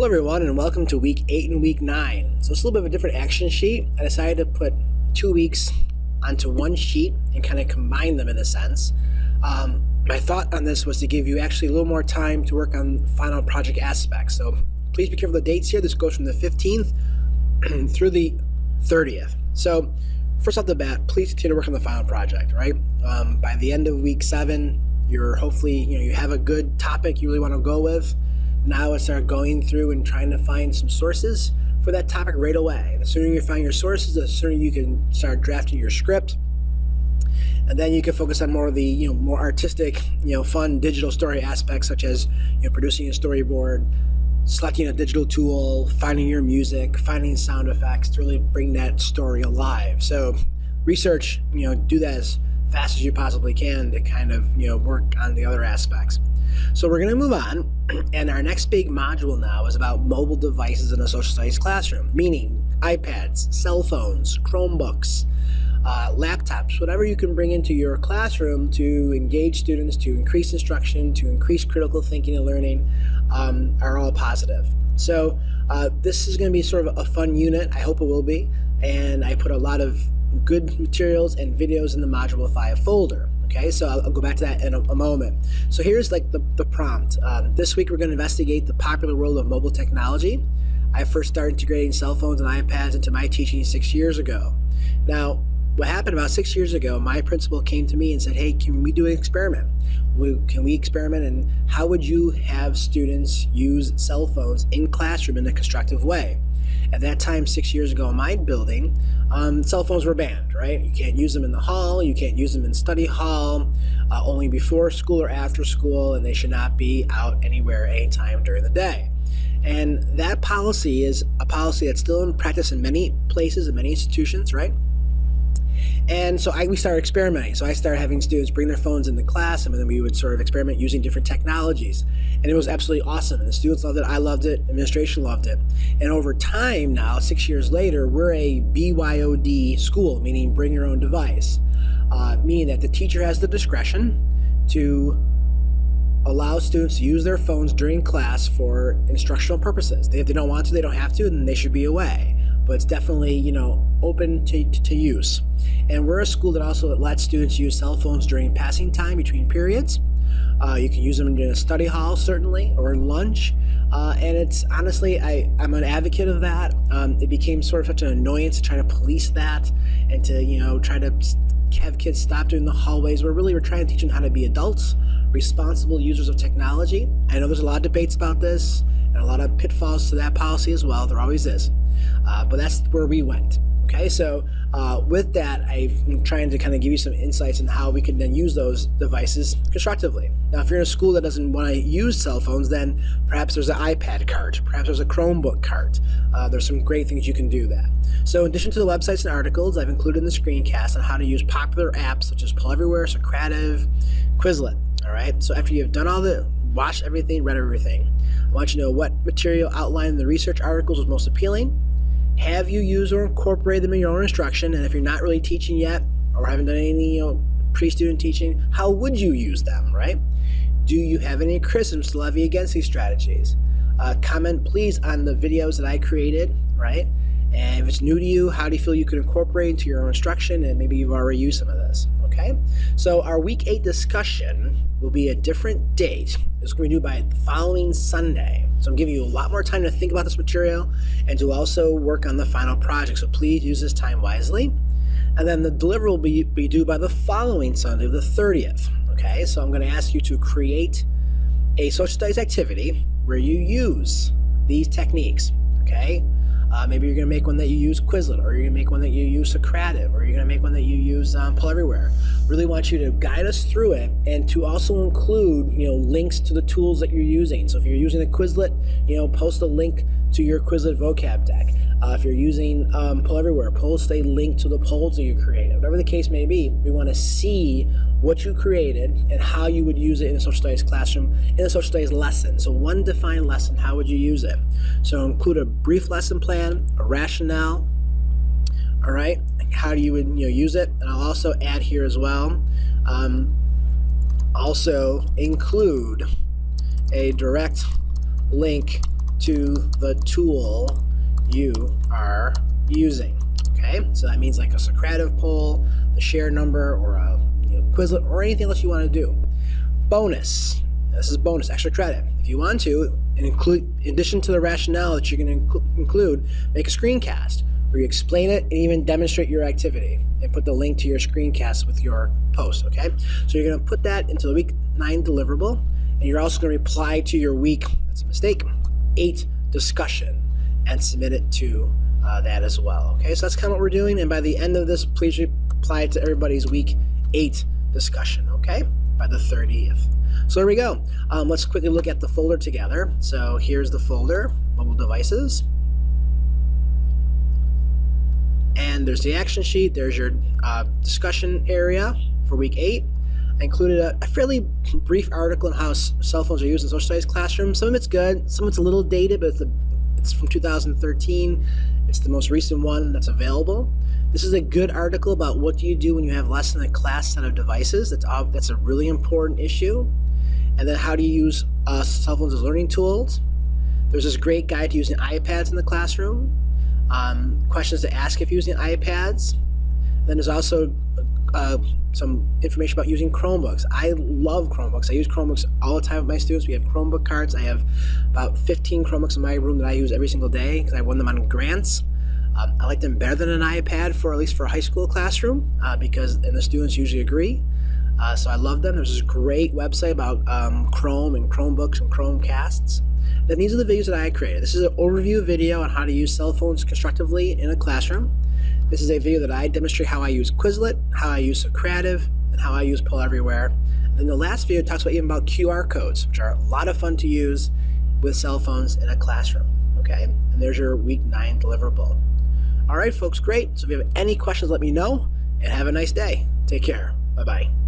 Hello everyone and welcome to week 8 and week 9. So it's a little bit of a different action sheet. I decided to put 2 weeks onto one sheet and kind of combine them in a sense. My thought on this was to give you actually a little more time to work on final project aspects. So please be careful of the dates here. This goes from the 15th through the 30th. So first off the bat, please continue to work on the final project, right? By the end of week 7, you're hopefully, you have a good topic you really want to go with. Now it's start going through and trying to find some sources for that topic right away. The sooner you find your sources, the sooner you can start drafting your script. And then you can focus on more of the more artistic, fun digital story aspects, such as producing a storyboard, selecting a digital tool, finding your music, finding sound effects to really bring that story alive. So research, do that as fast as you possibly can to kind of work on the other aspects. So we're going to move on, and our next big module now is about mobile devices in a social studies classroom, meaning iPads, cell phones, Chromebooks, laptops, whatever you can bring into your classroom to engage students, to increase instruction, to increase critical thinking and learning, are all positive. So this is going to be sort of a fun unit. I hope it will be, and I put a lot of good materials and videos in the Module 5 folder. Okay, so I'll go back to that in a moment. So here's like the prompt. This week we're going to investigate the popular world of mobile technology. I first started integrating cell phones and iPads into my teaching 6 years ago. Now, what happened about 6 years ago, my principal came to me and said, hey, can we do an experiment? Can we experiment, and how would you have students use cell phones in classroom in a constructive way? At that time, 6 years ago in my building, cell phones were banned, right? You can't use them in the hall, you can't use them in study hall, only before school or after school, and they should not be out anywhere anytime during the day. And that policy is a policy that's still in practice in many places and many institutions, right? And so we started experimenting. So I started having students bring their phones into class, and then we would sort of experiment using different technologies. And it was absolutely awesome. And the students loved it, I loved it, administration loved it. And over time now, 6 years later, we're a BYOD school, meaning bring your own device, meaning that the teacher has the discretion to allow students to use their phones during class for instructional purposes. If they don't want to, they don't have to, then they should be away. But it's definitely, open to use. And we're a school that also lets students use cell phones during passing time between periods. You can use them in a study hall, certainly, or lunch. And it's honestly, I'm an advocate of that. It became sort of such an annoyance to try to police that and to, try to have kids stop doing the hallways. We're trying to teach them how to be adults, responsible users of technology. I know there's a lot of debates about this and a lot of pitfalls to that policy as well. There always is. But that's where we went. Okay, so with that, I'm trying to kind of give you some insights on how we can then use those devices constructively. Now, if you're in a school that doesn't want to use cell phones, then perhaps there's an iPad cart, perhaps there's a Chromebook cart. There's some great things you can do that. So in addition to the websites and articles, I've included in the screencast on how to use popular apps such as Pull Everywhere, Socrative, Quizlet. All right, so after you've done all watched everything, read everything, I want you to know what material outlined in the research articles was most appealing. Have you used or incorporated them in your own instruction? And if you're not really teaching yet or haven't done any pre-student teaching, how would you use them, right? Do you have any criticisms to levy against these strategies? Comment, please, on the videos that I created, right? And if it's new to you, how do you feel you could incorporate into your own instruction? And maybe you've already used some of this, okay? So our week 8 discussion will be a different date. It's going to be due by the following Sunday. So I'm giving you a lot more time to think about this material and to also work on the final project. So please use this time wisely. And then the delivery will be due by the following Sunday, the 30th. Okay, so I'm going to ask you to create a social studies activity where you use these techniques. Okay, maybe you're going to make one that you use Quizlet, or you're going to make one that you use Socrative, or you're going to make one that you use Pull Everywhere. Really want you to guide us through it, and to also include links to the tools that you're using. So if you're using a Quizlet, post a link to your Quizlet vocab deck. If you're using Pull Everywhere, post a link to the polls that you created. Whatever the case may be, we want to see what you created and how you would use it in a social studies classroom, in a social studies lesson. So one defined lesson, how would you use it? So include a brief lesson plan, a rationale, all right, how you would use it. And I'll also add here as well, also include a direct link to the tool you are using. Okay, so that means like a Socrative poll, the share number, or a Quizlet, or anything else you want to do. Bonus. This is bonus, extra credit. If you want to, in addition to the rationale that you're going to include, make a screencast where you explain it and even demonstrate your activity and put the link to your screencast with your post. Okay, so you're going to put that into the week 9 deliverable, and you're also going to reply to your week, that's a mistake, 8 discussion and submit it to that as well. Okay, so that's kind of what we're doing, and by the end of this, please reply to everybody's week 8 discussion, okay, by the 30th. So there we go. Let's quickly look at the folder together. So here's the folder, mobile devices. And there's the action sheet. There's your discussion area for week 8. I included a fairly brief article on how cell phones are used in social studies classrooms. Some of it's good, some of it's a little dated, but it's from 2013. It's the most recent one that's available. This is a good article about what do you do when you have less than a class set of devices. That's a really important issue. And then how do you use cell phones as learning tools. There's this great guide to using iPads in the classroom. Questions to ask if using iPads. Then there's also some information about using Chromebooks. I love Chromebooks. I use Chromebooks all the time with my students. We have Chromebook cards. I have about 15 Chromebooks in my room that I use every single day because I won them on grants. I like them better than an iPad, at least for a high school classroom, and the students usually agree. So I love them. There's this great website about Chrome and Chromebooks and Chromecasts. Then these are the videos that I created. This is an overview video on how to use cell phones constructively in a classroom. This is a video that I demonstrate how I use Quizlet, how I use Socrative, and how I use Poll Everywhere. And then the last video talks about QR codes, which are a lot of fun to use with cell phones in a classroom. Okay, and there's your week 9 deliverable. All right, folks, great. So if you have any questions, let me know, and have a nice day. Take care. Bye-bye.